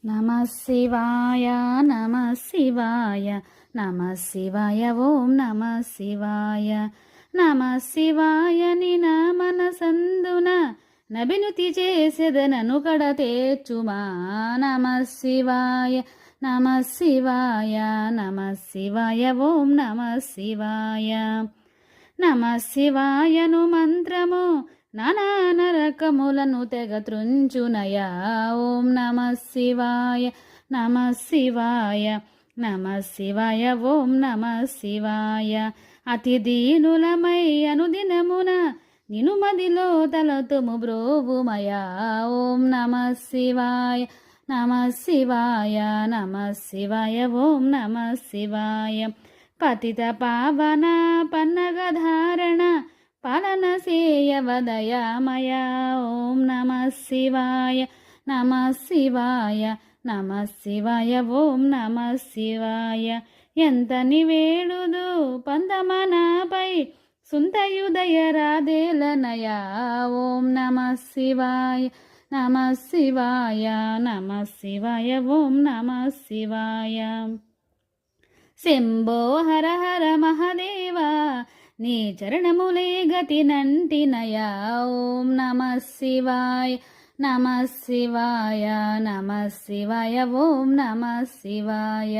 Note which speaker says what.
Speaker 1: నమః శివాయ నమః శివాయ నమః శివాయ ఓం నమః శివాయ నమః శివాయ నిన మనసందున నబినుతి చేసెదనను కడ తేర్చుమా నమః శివాయ నమః శివాయ నమః శివాయ ఓం నమః శివాయ నమః శివాయను మంత్రము నానా నరకములను తెగ త్రుంచునయా ఓం నమః శివాయ నమః శివాయ నమః శివాయ ఓం నమః శివాయ అతి దీనులమై అనుదినమున నిను మదిలో తలతుము బ్రోవుమయా ఓం నమః శివాయ నమః శివాయ నమః శివాయ ఓం నమః శివాయ పతిత పావన పన్నగధారణ పాలన సేయవదయామయ ఓం నమః శివాయ నమః శివాయ నమః శివాయ ఓం నమః శివాయ ఎంత నివేడుదు పందమనాపై సుంతయుదయ రాధేలనయా ఓం నమః శివాయ నమః శివాయ నమః శివాయ ఓం నమః శివాయ శంభో హర హర మహదేవా నీ చరణములే గతి నంటినయా ఓం నమః శివాయ నమః శివాయ నమః శివాయ ఓం నమః శివాయ.